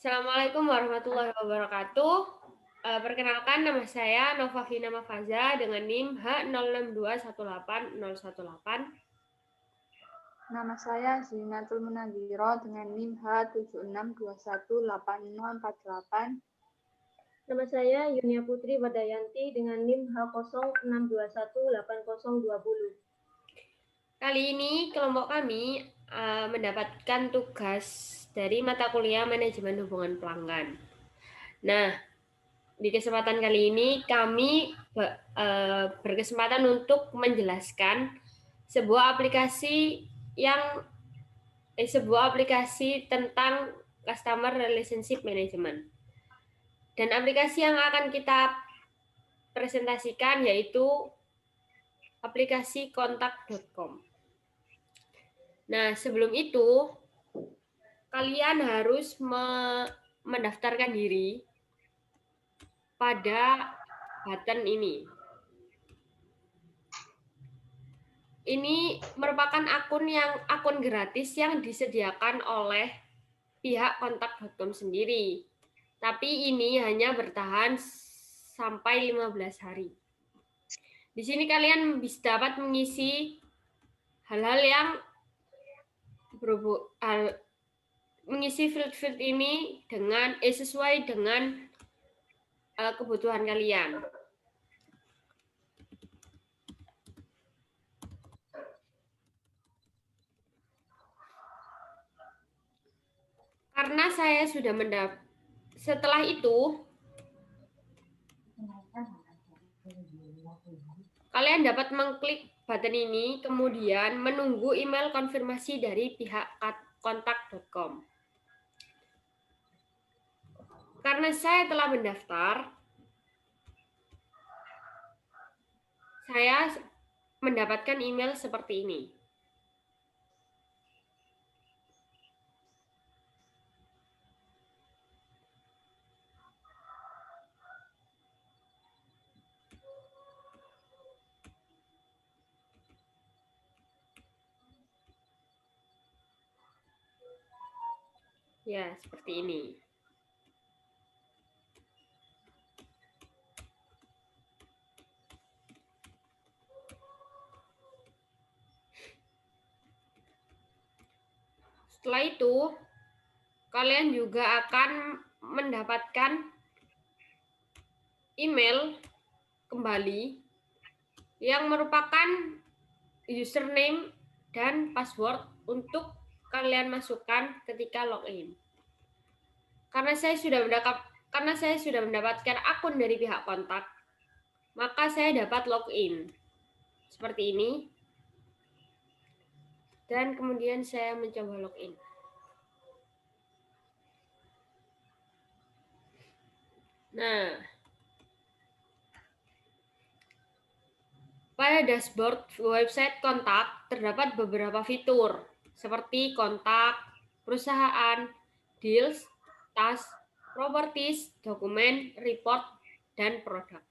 Assalamualaikum warahmatullahi wabarakatuh. Perkenalkan, nama saya Nova Vina Mafaza dengan NIM H06218018. Nama saya Zinatul Munaziro dengan NIM H76218048. Nama saya Yunia Putri Wadayanti dengan NIM H06218020. Kali ini kelompok kami mendapatkan tugas dari mata kuliah Manajemen Hubungan Pelanggan. Nah, di kesempatan kali ini kami berkesempatan untuk menjelaskan sebuah aplikasi tentang Customer Relationship Management. Dan aplikasi yang akan kita presentasikan yaitu aplikasi kontak.com. Nah, sebelum itu kalian harus mendaftarkan diri pada button ini. Ini merupakan akun gratis yang disediakan oleh pihak kontak.com sendiri. Tapi ini hanya bertahan sampai 15 hari. Di sini kalian bisa dapat mengisi hal-hal yang mengisi field ini sesuai dengan kebutuhan kalian. Karena saya sudah setelah itu kalian dapat mengklik button ini, kemudian menunggu email konfirmasi dari pihak kontak.com. Karena saya telah mendaftar, saya mendapatkan email seperti ini. Ya, seperti ini. Setelah itu, kalian juga akan mendapatkan email kembali yang merupakan username dan password untuk kalian masukkan ketika login. Karena saya sudah mendapatkan akun dari pihak kontak, maka saya dapat login. Seperti ini. Dan kemudian saya mencoba login. Nah, pada dashboard website kontak terdapat beberapa fitur seperti kontak, perusahaan, deals, task, properties, dokumen, report, dan produk.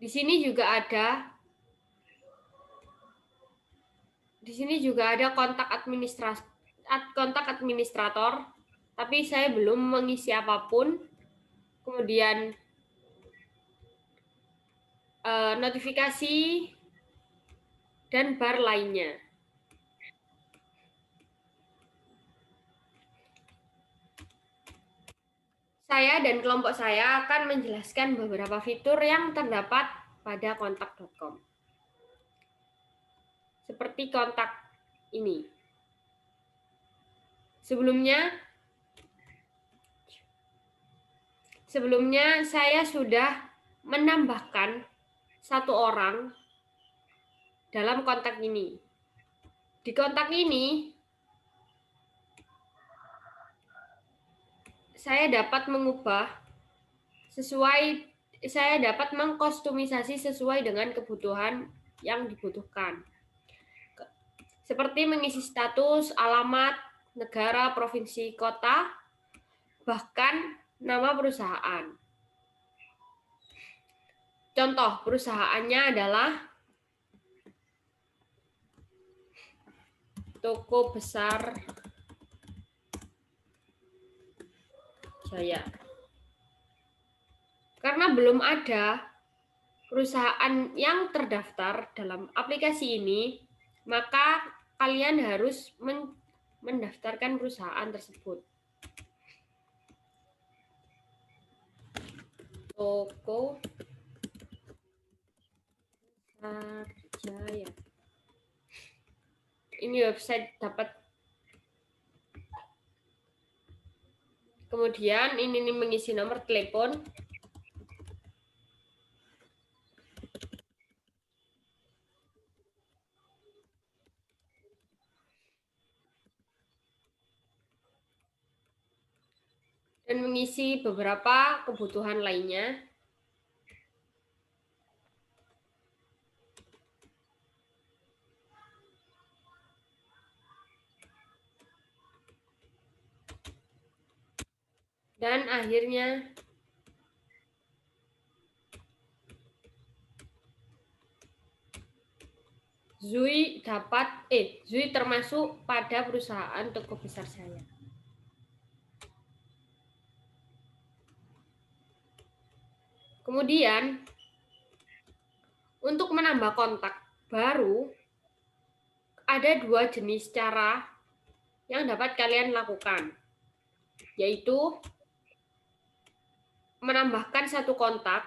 Di sini juga kontak administrator, tapi saya belum mengisi apapun. Kemudian notifikasi dan bar lainnya. Saya dan kelompok saya akan menjelaskan beberapa fitur yang terdapat pada kontak.com. Seperti kontak ini. Sebelumnya saya sudah menambahkan satu orang dalam kontak ini. Di kontak ini, saya dapat mengkostumisasi sesuai dengan kebutuhan yang dibutuhkan. Seperti mengisi status, alamat, negara, provinsi, kota, bahkan nama perusahaan. Contoh perusahaannya adalah Toko Besar Jaya. Karena belum ada perusahaan yang terdaftar dalam aplikasi ini, maka kalian harus mendaftarkan perusahaan tersebut. Toko Jaya. Ini website dapat. Kemudian ini mengisi nomor telepon. Dan mengisi beberapa kebutuhan lainnya. Dan akhirnya Zui termasuk pada perusahaan toko besar saya. Kemudian untuk menambah kontak baru ada 2 jenis cara yang dapat kalian lakukan, yaitu menambahkan satu kontak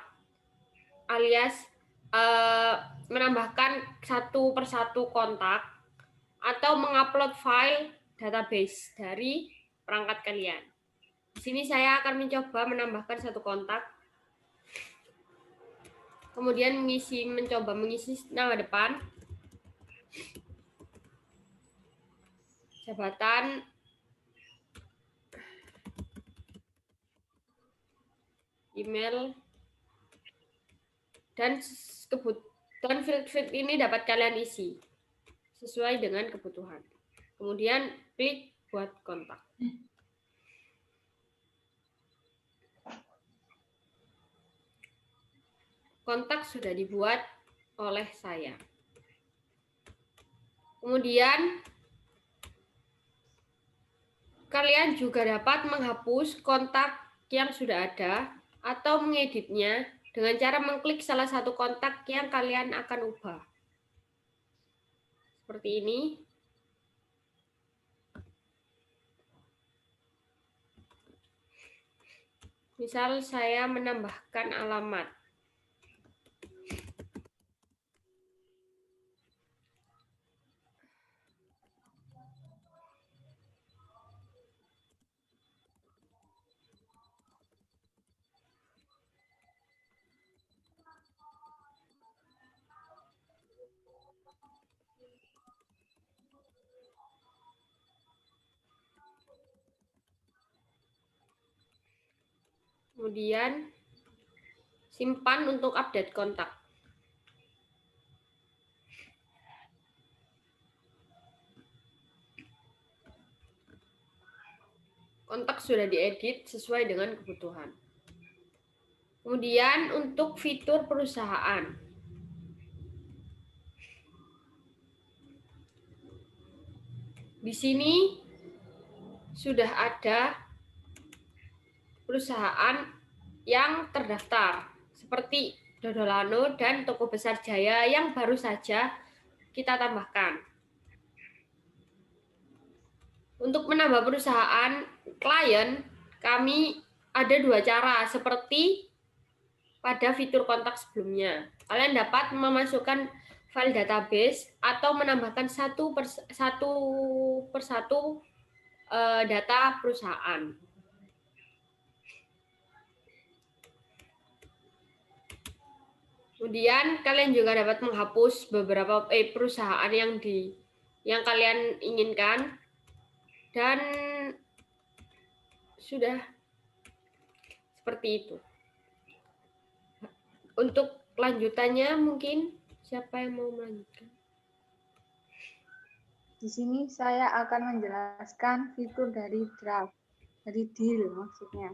alias menambahkan satu persatu kontak atau mengupload file database dari perangkat kalian. Di sini saya akan mencoba menambahkan satu kontak, kemudian mencoba mengisi nama depan, jabatan, email, dan field ini dapat kalian isi sesuai dengan kebutuhan. Kemudian klik buat kontak. Kontak sudah dibuat oleh saya. Kemudian kalian juga dapat menghapus kontak yang sudah ada atau mengeditnya dengan cara mengklik salah satu kontak yang kalian akan ubah. Seperti ini. Misal saya menambahkan alamat. Kemudian simpan untuk update kontak. Kontak sudah diedit sesuai dengan kebutuhan. Kemudian untuk fitur perusahaan. Di sini sudah ada perusahaan yang terdaftar seperti Dodolano dan Toko Besar Jaya yang baru saja kita tambahkan. Untuk menambah perusahaan klien, kami ada 2 cara seperti pada fitur kontak sebelumnya. Kalian dapat memasukkan file database atau menambahkan satu persatu data perusahaan. Kemudian kalian juga dapat menghapus beberapa perusahaan yang kalian inginkan, dan sudah seperti itu. Untuk lanjutannya mungkin siapa yang mau melanjutkan? Di sini saya akan menjelaskan fitur dari draft, dari deal maksudnya.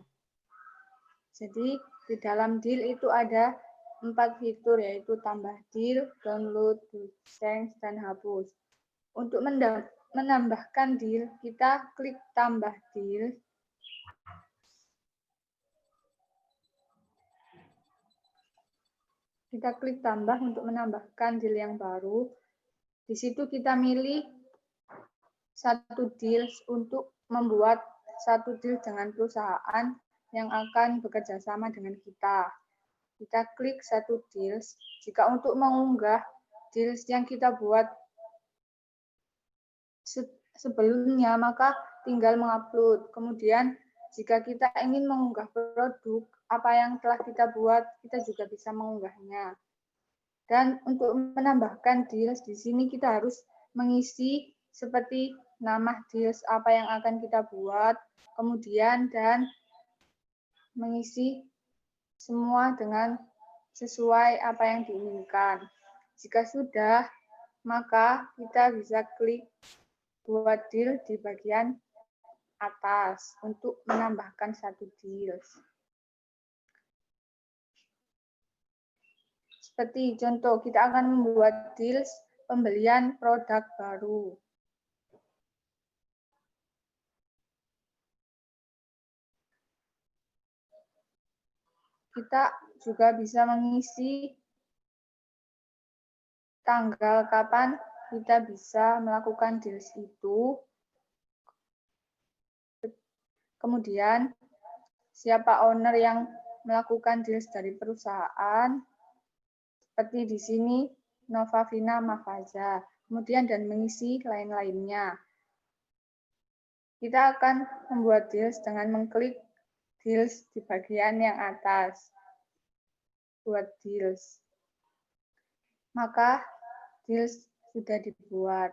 Jadi di dalam deal itu ada 4 fitur, yaitu tambah deal, download, change, dan hapus. Untuk menambahkan deal, kita klik tambah deal. kita klik tambah untuk menambahkan deal yang baru. Di situ kita milih satu deal untuk membuat satu deal dengan perusahaan yang akan bekerja sama dengan kita. Kita klik satu deals. Jika untuk mengunggah deals yang kita buat sebelumnya, maka tinggal mengupload. Kemudian, jika kita ingin mengunggah produk, apa yang telah kita buat, kita juga bisa mengunggahnya. Dan untuk menambahkan deals, di sini kita harus mengisi seperti nama deals apa yang akan kita buat, kemudian dan mengisi semua dengan sesuai apa yang diinginkan. Jika sudah, maka kita bisa klik buat deal di bagian atas untuk menambahkan satu deal. Seperti contoh, kita akan membuat deals pembelian produk baru. Kita juga bisa mengisi tanggal kapan kita bisa melakukan deals itu. Kemudian, siapa owner yang melakukan deals dari perusahaan. Seperti di sini, Nova Vina Mafaza. Kemudian dan mengisi lain-lainnya. Kita akan membuat deals dengan mengklik deals di bagian yang atas. Buat deals. Maka deals sudah dibuat.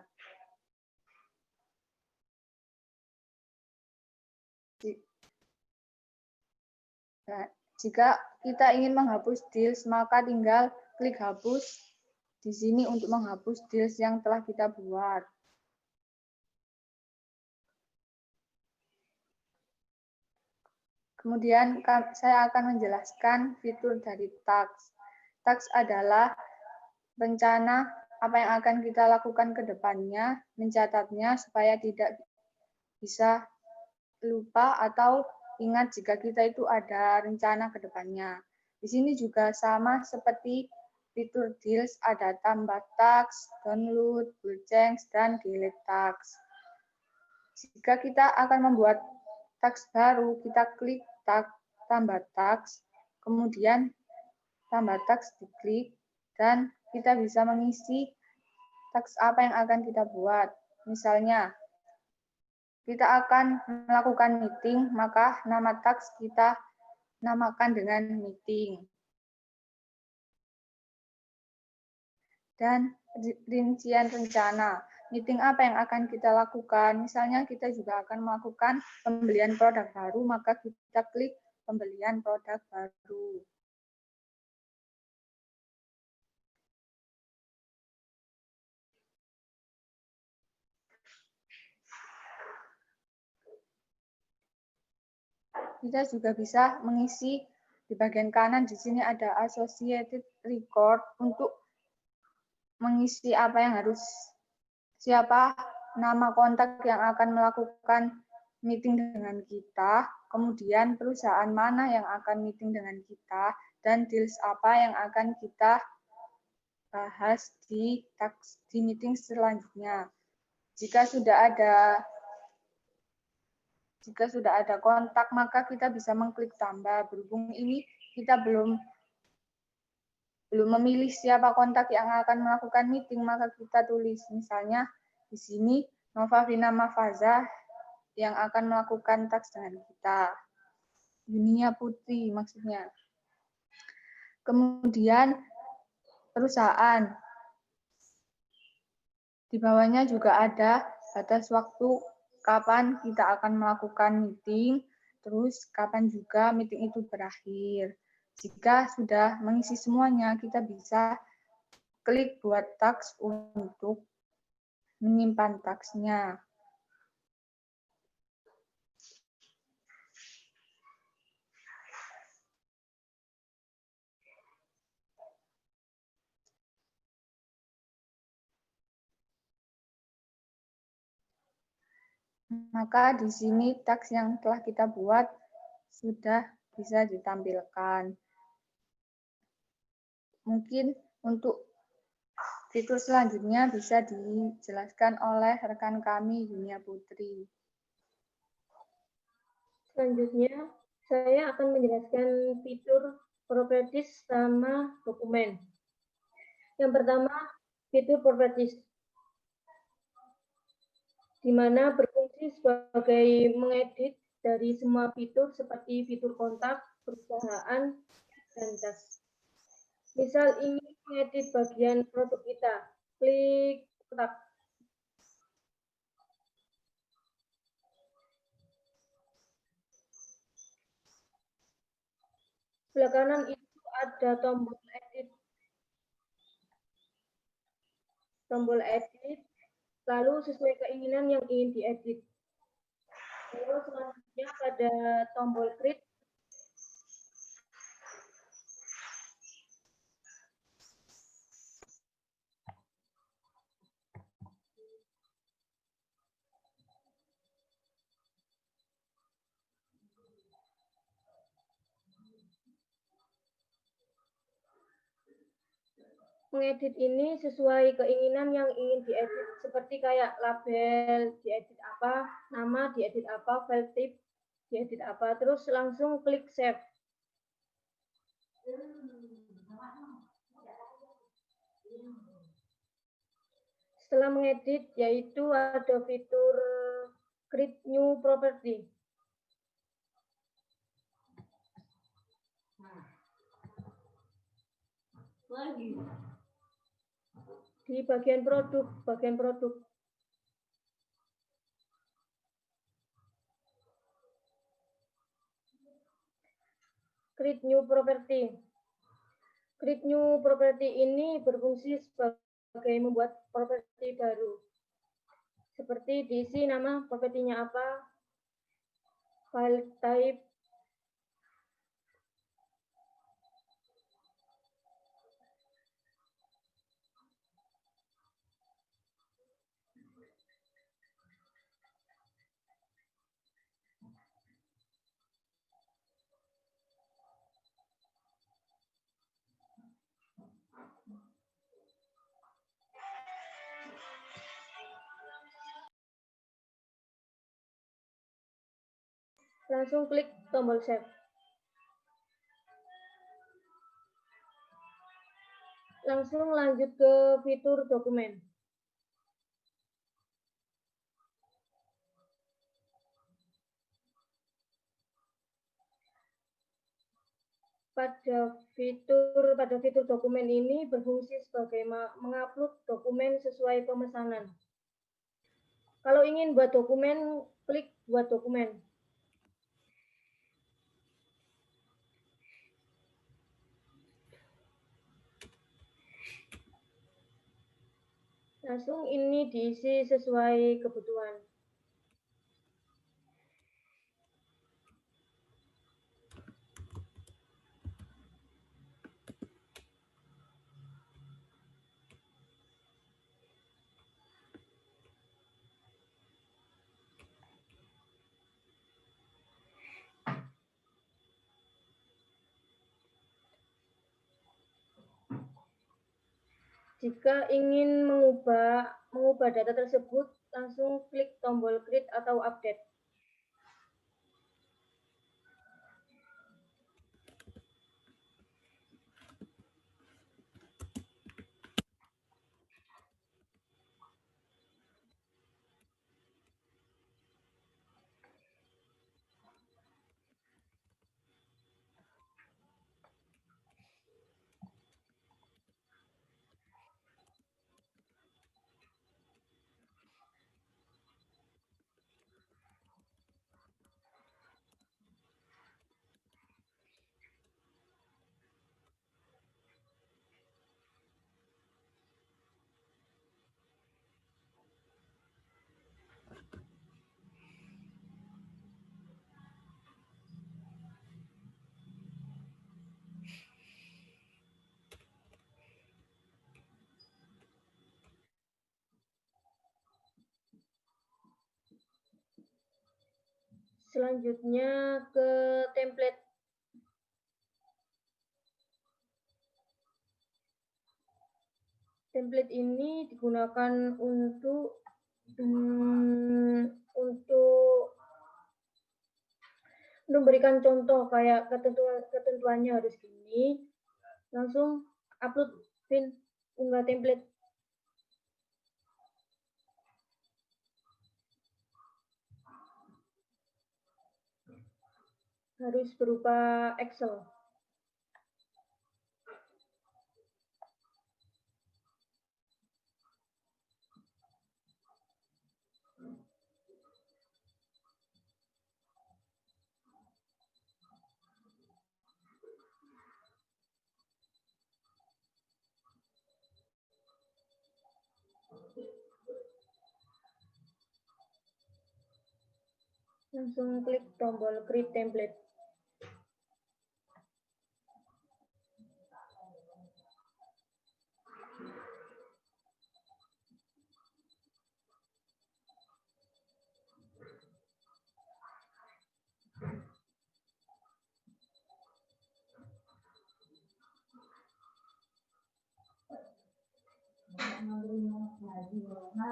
Nah, jika kita ingin menghapus deals, maka tinggal klik hapus di sini untuk menghapus deals yang telah kita buat. Kemudian saya akan menjelaskan fitur dari tags. Tags adalah rencana apa yang akan kita lakukan ke depannya, mencatatnya supaya tidak bisa lupa atau ingat jika kita itu ada rencana ke depannya. Di sini juga sama seperti fitur deals, ada tambah tags, download, bulk change, dan delete tags. Jika kita akan membuat tags baru, kita klik tag tambah tags, kemudian tambah tags diklik, dan kita bisa mengisi tags apa yang akan kita buat. Misalnya, kita akan melakukan meeting, maka nama tags kita namakan dengan meeting. Dan rincian rencana. Meeting apa yang akan kita lakukan? Misalnya kita juga akan melakukan pembelian produk baru, maka kita klik pembelian produk baru. Kita juga bisa mengisi di bagian kanan di sini ada associated record untuk mengisi apa yang harus, siapa nama kontak yang akan melakukan meeting dengan kita, kemudian perusahaan mana yang akan meeting dengan kita, dan deals apa yang akan kita bahas di meeting selanjutnya. Jika sudah ada kontak, maka kita bisa mengklik tambah. Berhubung ini kita belum memilih siapa kontak yang akan melakukan meeting, maka kita tulis misalnya di sini Nova Vina Mafaza yang akan melakukan tags dengan kita. Yunia Putri maksudnya. Kemudian perusahaan. Di bawahnya juga ada batas waktu kapan kita akan melakukan meeting, terus kapan juga meeting itu berakhir. Jika sudah mengisi semuanya, kita bisa klik buat tags untuk menyimpan tagsnya. Maka di sini tags yang telah kita buat sudah bisa ditampilkan. mungkin untuk fitur selanjutnya bisa dijelaskan oleh rekan kami, Yunia Putri. Selanjutnya, saya akan menjelaskan fitur properties sama dokumen. Yang pertama, fitur properties, di mana berfungsi sebagai mengedit dari semua fitur seperti fitur kontak, perusahaan, dan tas. Misal ingin mengedit bagian produk kita, klik kontak. Sebelah kanan itu ada tombol edit. Tombol edit, lalu sesuai keinginan yang ingin diedit. Lalu selanjutnya pada tombol create. Mengedit ini sesuai keinginan yang ingin diedit, seperti kayak label, diedit apa, nama, diedit apa, file type, diedit apa, terus langsung klik save. Setelah mengedit, yaitu ada fitur create new property. Di bagian produk. Create new property. Create new property ini berfungsi sebagai membuat properti baru. Seperti diisi nama propertinya apa, file type, langsung klik tombol save. Langsung lanjut ke fitur dokumen. Pada fitur dokumen ini berfungsi sebagai mengupload dokumen sesuai pemesanan. Kalau ingin buat dokumen, klik buat dokumen. Langsung ini diisi sesuai kebutuhan. Jika ingin mengubah data tersebut, langsung klik tombol create atau update. Selanjutnya ke template. template ini digunakan untuk memberikan contoh kayak ketentuannya harus gini, langsung upload pin unggah template. Harus berupa Excel. Langsung klik tombol create template.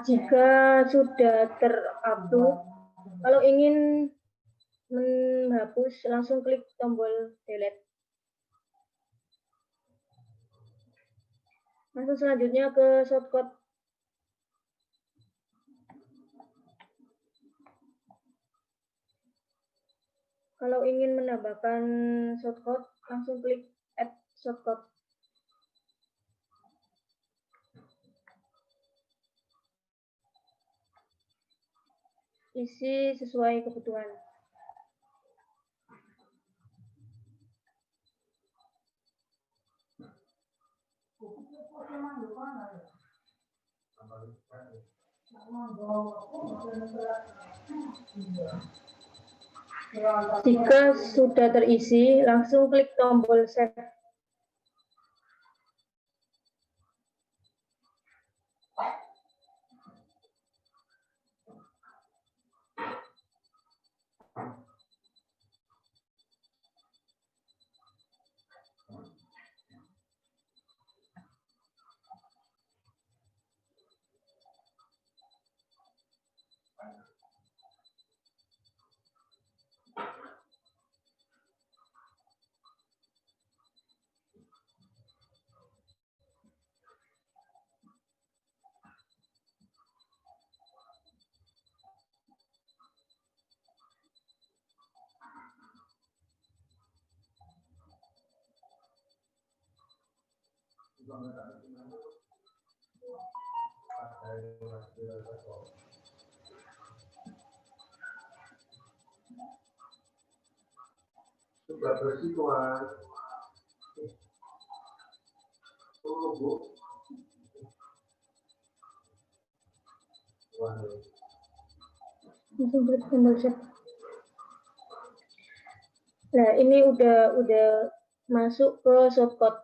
Jika sudah terupload, kalau ingin menghapus, langsung klik tombol delete. Langsung selanjutnya ke shortcut. Kalau ingin menambahkan shortcut, langsung klik add shortcut. Isi sesuai kebutuhan. Jika sudah terisi, langsung klik tombol save. Sudah bersih Tuhan. Bu. Langsung klik tombol save. Nah, ini udah masuk ke shortcut.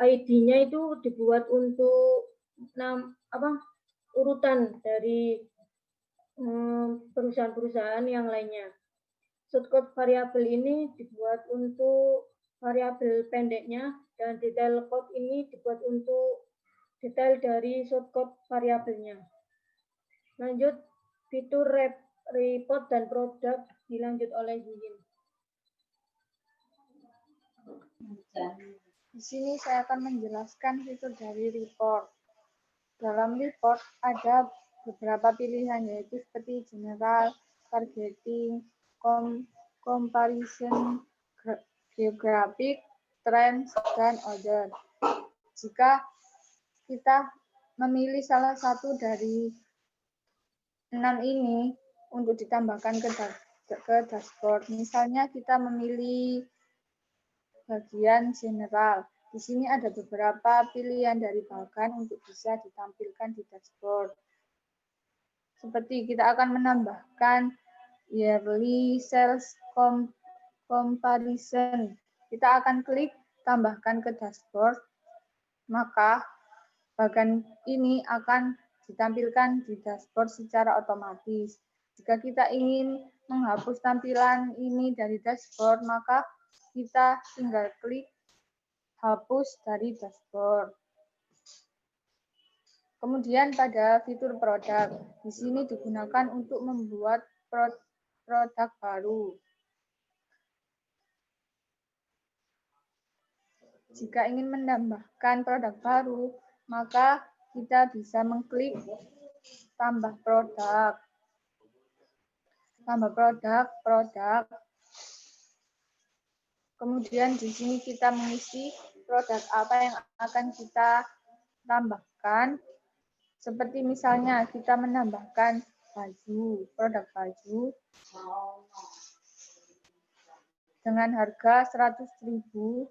ID-nya itu dibuat untuk urutan dari perusahaan-perusahaan yang lainnya. Shortcut variabel ini dibuat untuk variabel pendeknya, dan detail code ini dibuat untuk detail dari shortcut variabelnya. Lanjut, fitur report dan produk dilanjut oleh Yuyin. Di sini saya akan menjelaskan fitur dari report. Dalam report ada beberapa pilihan, yaitu seperti general, targeting, comparison, geographic, trends, dan other. Jika kita memilih salah satu dari 6 ini untuk ditambahkan ke dashboard, misalnya kita memilih bagian general. Di sini ada beberapa pilihan dari bagan untuk bisa ditampilkan di dashboard. Seperti kita akan menambahkan yearly sales comparison. Kita akan klik tambahkan ke dashboard, maka bagan ini akan ditampilkan di dashboard secara otomatis. Jika kita ingin menghapus tampilan ini dari dashboard, maka kita tinggal klik hapus dari dashboard. Kemudian pada fitur produk, di sini digunakan untuk membuat produk baru. Jika ingin menambahkan produk baru, maka kita bisa mengklik tambah produk. Tambah produk. Kemudian di sini kita mengisi produk apa yang akan kita tambahkan. Seperti misalnya kita menambahkan baju, produk baju dengan harga 100.000.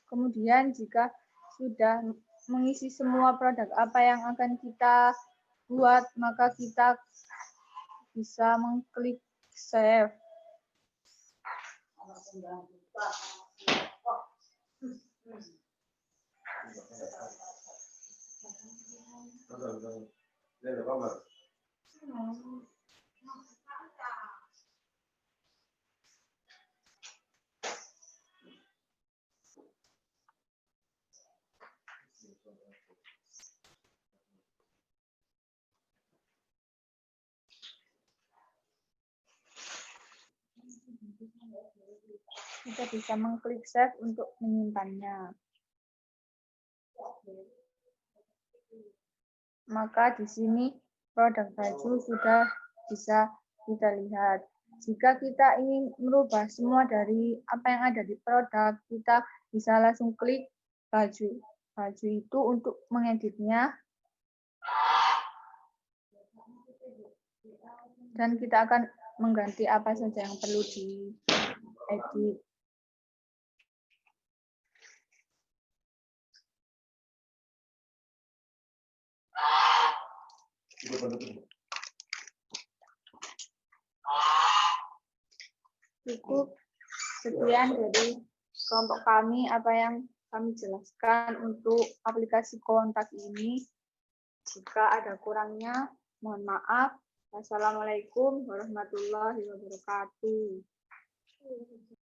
Kemudian jika sudah mengisi semua produk apa yang akan kita buat, maka kita bisa mengklik save. Kita bisa mengklik save untuk menyimpannya. Maka di sini produk baju sudah bisa kita lihat. Jika kita ingin merubah semua dari apa yang ada di produk, kita bisa langsung klik baju itu untuk mengeditnya. Dan kita akan mengganti apa saja yang perlu diedit. Cukup sekian dari kelompok kami apa yang kami jelaskan untuk aplikasi kontak ini. Jika ada kurangnya, mohon maaf. Wassalamualaikum warahmatullahi wabarakatuh.